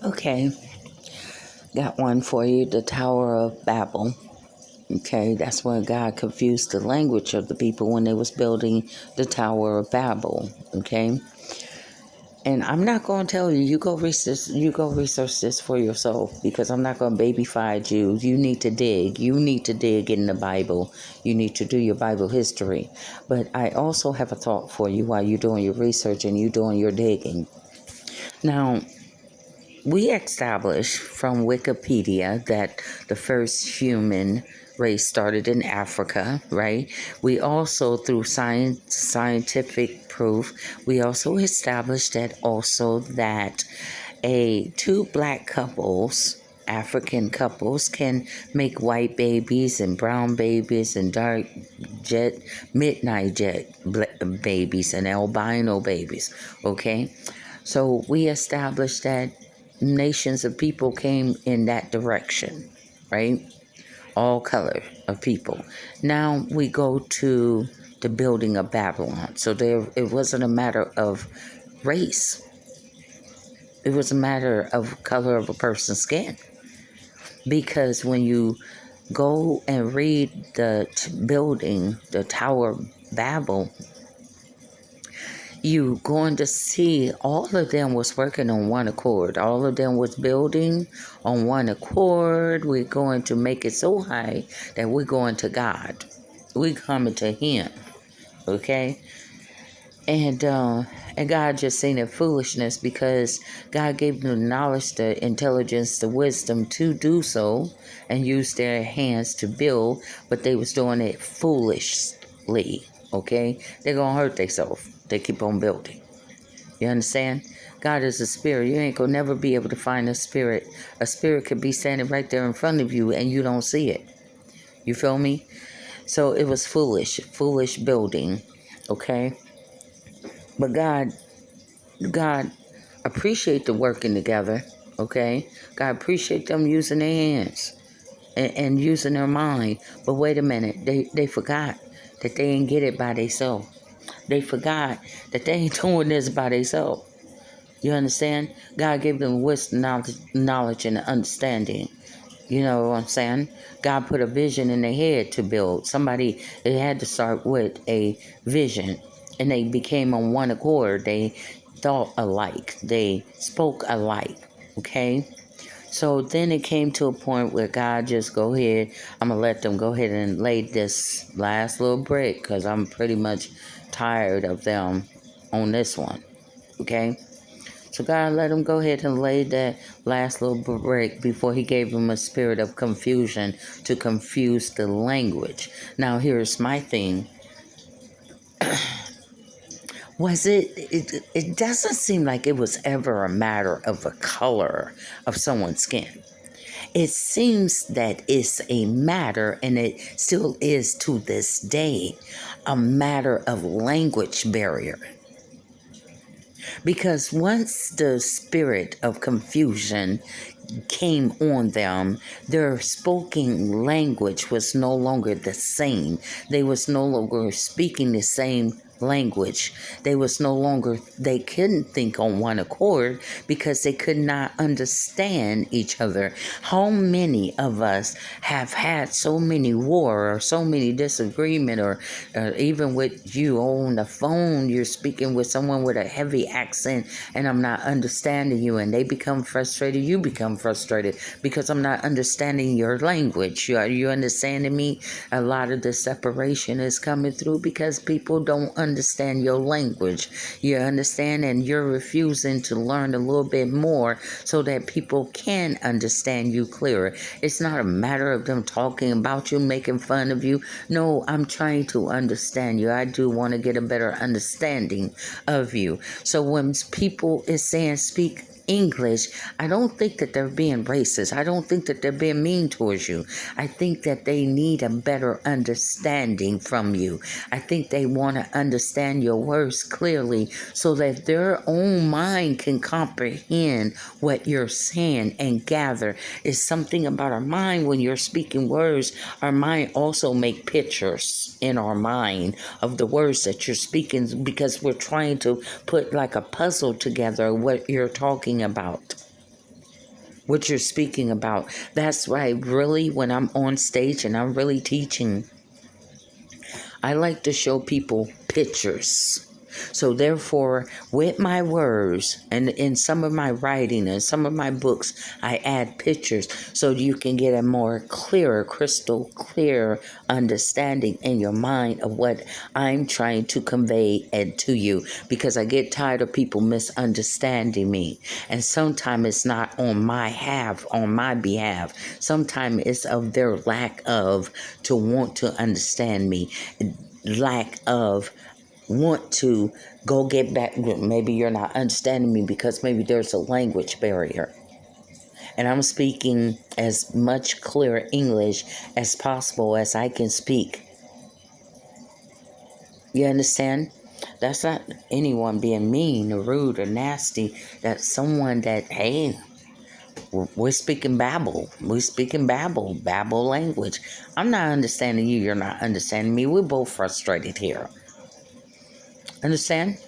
Okay, got one for you. The Tower of Babel. Okay, that's when God confused the language of the people when they was building the Tower of Babel. Okay, and I'm not going to tell you. You go research this for yourself because I'm not going to babyfy you. You need to dig. You need to dig in the Bible. You need to do your Bible history. But I also have a thought for you while you're doing your research and you're doing your digging. Now, we established from Wikipedia that the first human race started in Africa, right? We also, through scientific proof, we also established that a two black couples, African couples, can make white babies and brown babies and dark jet, midnight jet babies and albino babies. Okay, so we established that nations of people came in that direction, right? All color of people. Now we go to the building of Babylon. So there, it wasn't a matter of race. It was a matter of color of a person's skin. Because when you go and read the building, the Tower of Babel, you going to see all of them was working on one accord. All of them was building on one accord. We're going to make it so high that we're going to God. We coming to Him, okay? And God just seen it foolishness because God gave them the knowledge, the intelligence, the wisdom to do so and use their hands to build, but they was doing it foolishly, okay? They're going to hurt themselves. They keep on building. You understand? God is a spirit. You ain't going to never be able to find a spirit. A spirit could be standing right there in front of you and you don't see it. You feel me? So it was foolish building, okay? But God appreciate the working together, okay? God appreciate them using their hands and using their mind. But wait a minute, they forgot that they ain't get it by themselves. They forgot that they ain't doing this by themselves. You understand? God gave them wisdom, knowledge and understanding. You know what I'm saying? God put a vision in their head to build. Somebody, it had to start with a vision. And they became on one accord. They thought alike. They spoke alike. Okay? So then it came to a point where God just go ahead. I'm going to let them go ahead and lay this last little brick because I'm pretty much tired of them on this one. Okay? So God let him go ahead and lay that last little brick before He gave him a spirit of confusion to confuse the language. Now here's my thing. It doesn't seem like it was ever a matter of the color of someone's skin. It seems that it's a matter, and it still is to this day, a matter of language barrier. Because once the spirit of confusion came on them, their spoken language was no longer the same. They was no longer speaking the same language. They couldn't think on one accord because they could not understand each other. How many of us have had so many war or so many disagreement, or even with you on the phone, you're speaking with someone with a heavy accent and I'm not understanding you, and they become frustrated, you become frustrated because I'm not understanding your language. Are you understanding me? A lot of the separation is coming through because people don't understand your language. You understand? And you're refusing to learn a little bit more so that people can understand you clearer. It's not a matter of them talking about you, making fun of you. No, I'm trying to understand you. I do want to get a better understanding of you. So when people is saying speak English, I don't think that they're being racist. I don't think that they're being mean towards you. I think that they need a better understanding from you. I think they want to understand your words clearly so that their own mind can comprehend what you're saying and gather. It's something about our mind when you're speaking words. Our mind also make pictures in our mind of the words that you're speaking because we're trying to put like a puzzle together what you're talking about. what you're speaking about. That's why really when I'm on stage and I'm really teaching, I like to show people pictures. So therefore, with my words and in some of my writing and some of my books, I add pictures so you can get a more clearer, crystal clear understanding in your mind of what I'm trying to convey and to you, because I get tired of people misunderstanding me. And sometimes it's not on my behalf. Sometimes it's of their lack of to want to understand me, lack of want to go get back. Maybe you're not understanding me because maybe there's a language barrier. And I'm speaking as much clear English as possible as I can speak. You understand? That's not anyone being mean or rude or nasty. That's someone that, hey, we're speaking Babel. We're speaking Babel language. I'm not understanding you. You're not understanding me. We're both frustrated here. Understand?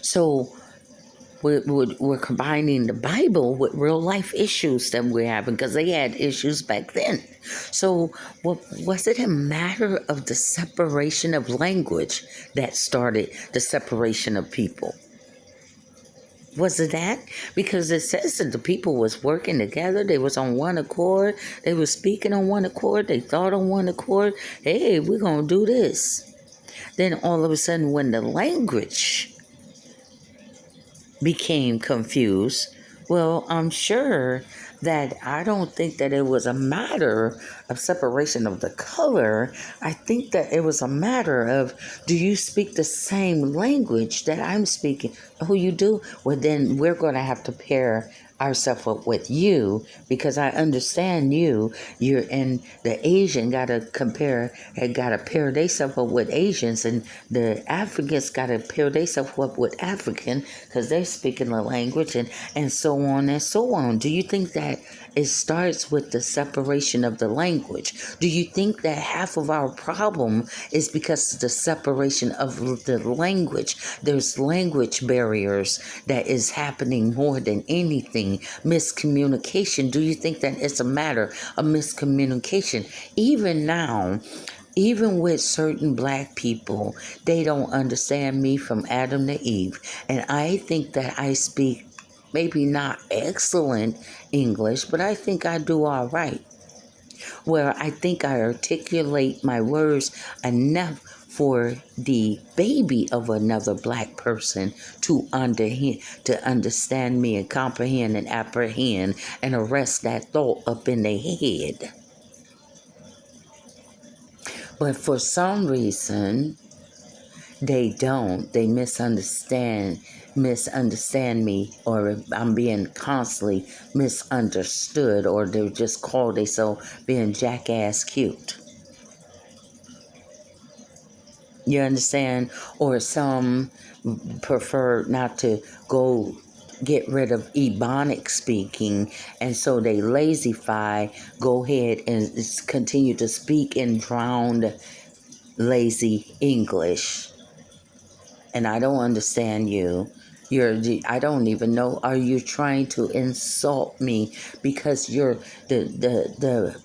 So we're combining the Bible with real life issues that we're having, because they had issues back then. So was it a matter of the separation of language that started the separation of people? Was it that? Because it says that the people was working together. They was on one accord. They was speaking on one accord. They thought on one accord. Hey, we're going to do this. Then all of a sudden, when the language became confused, well, I'm sure that I don't think that it was a matter of separation of the color. I think that it was a matter of, do you speak the same language that I'm speaking? Who you do? Well, then we're going to have to pair ourselves up with you, because I understand you. You're and the Asian gotta pair themselves up with Asians, and the Africans gotta pair themselves up with African, because they're speaking the language, and so on and so on. Do you think that it starts with the separation of the language? Do you think that half of our problem is because of the separation of the language? There's language barriers that is happening more than anything. Miscommunication. Do you think that it's a matter of miscommunication? Even now, even with certain black people, they don't understand me from Adam to Eve. And I think that I speak maybe not excellent English, but I think I do all right. Where I think I articulate my words enough for the baby of another black person to understand me and comprehend and apprehend and arrest that thought up in their head. But for some reason, they don't. They misunderstand me, or I'm being constantly misunderstood, or they just call themselves being jackass cute. You understand? Or some prefer not to go get rid of Ebonic speaking, and so they lazify, go ahead and continue to speak in drowned, lazy English. And I don't understand you. I don't even know. Are you trying to insult me because the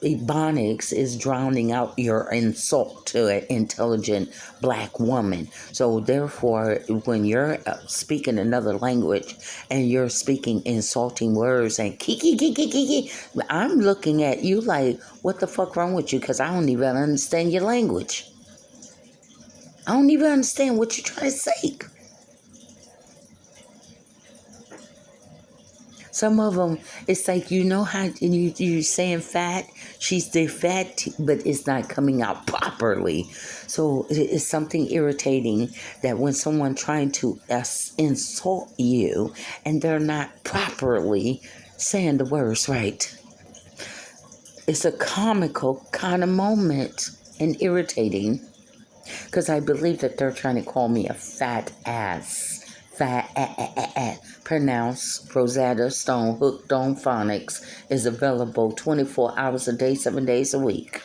Ebonics is drowning out your insult to an intelligent black woman? So therefore, when you're speaking another language and you're speaking insulting words and kiki kiki kiki, I'm looking at you like, what the fuck wrong with you? Because I don't even understand your language. I don't even understand what you're trying to say. Some of them, it's like, you know how you're saying fat? They're fat, but it's not coming out properly. So it's something irritating that when someone trying to insult you and they're not properly saying the words right. It's a comical kind of moment and irritating, because I believe that they're trying to call me a fat ass. Pronounced Rosetta Stone Hooked on Phonics is available 24 hours a day, 7 days a week.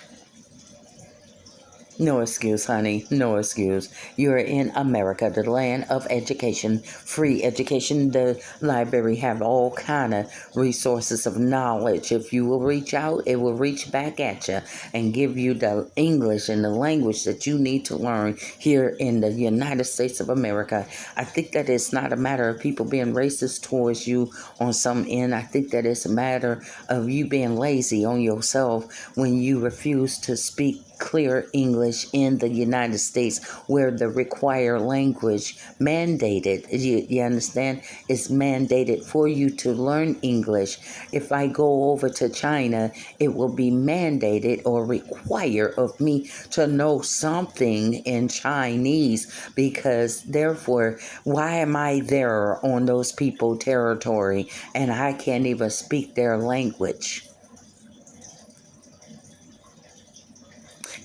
No excuse, honey. No excuse. You're in America, the land of education, free education. The library have all kind of resources of knowledge. If you will reach out, it will reach back at you and give you the English and the language that you need to learn here in the United States of America. I think that it's not a matter of people being racist towards you on some end. I think that it's a matter of you being lazy on yourself when you refuse to speak clear English in the United States, where the required language mandated, you understand, is mandated for you to learn English. If I go over to China, it will be mandated or required of me to know something in Chinese, because therefore, why am I there on those people territory and I can't even speak their language?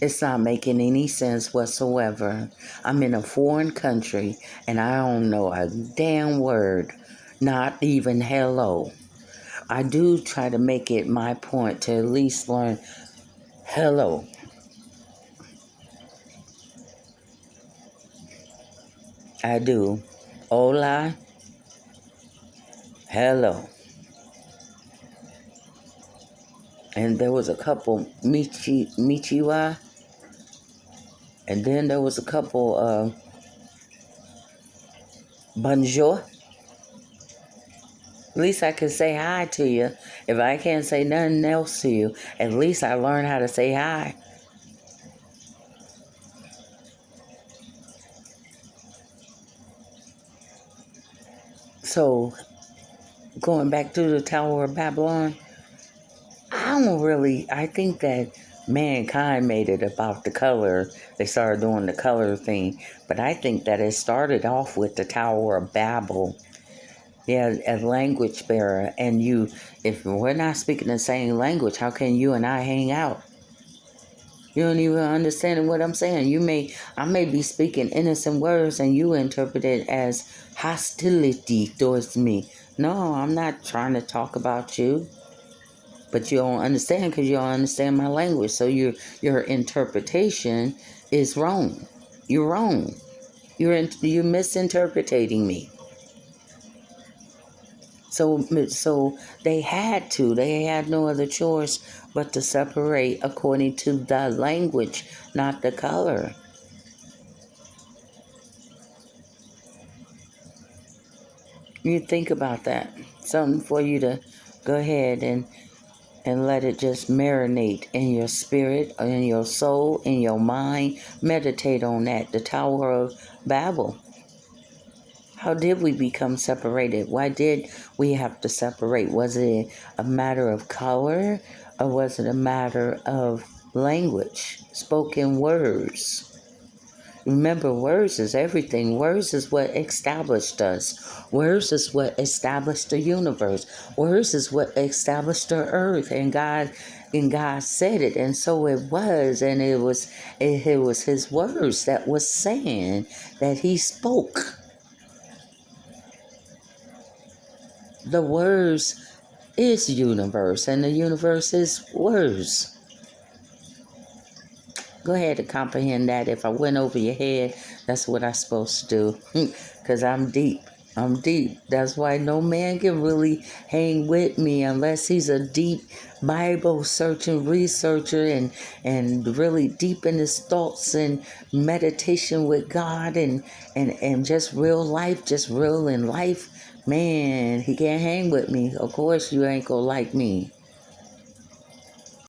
It's not making any sense whatsoever. I'm in a foreign country and I don't know a damn word, not even hello. I do try to make it my point to at least learn hello. I do. Hola, hello. And there was a couple Michiwa, and then there was a couple bonjour. At least I can say hi to you. If I can't say nothing else to you, at least I learned how to say hi. So, going back to the Tower of Babylon, I think that mankind made it about the color. They started doing the color thing. But I think that it started off with the Tower of Babel. Yeah, a language barrier. And if we're not speaking the same language, how can you and I hang out? You don't even understand what I'm saying. I may be speaking innocent words and you interpret it as hostility towards me. No, I'm not trying to talk about you. But you don't understand because you don't understand my language. So your interpretation is wrong. You're wrong. You're misinterpreting me. So they had no other choice but to separate according to the language, not the color. You think about that. Something for you to go ahead and let it just marinate in your spirit, in your soul, in your mind. Meditate on that. The Tower of Babel. How did we become separated? Why did we have to separate? Was it a matter of color, or was it a matter of language, spoken words? Remember, words is everything. Words is what established us. Words is what established the universe. Words is what established the earth. And God said it, and so it was. And it was His words that was saying that He spoke. The words is universe, and the universe is words. Go ahead and comprehend that. If I went over your head, that's what I'm supposed to do. Because I'm deep. I'm deep. That's why no man can really hang with me unless he's a deep Bible searching researcher and really deep in his thoughts and meditation with God and just real life, just real in life. Man, he can't hang with me. Of course you ain't gonna like me.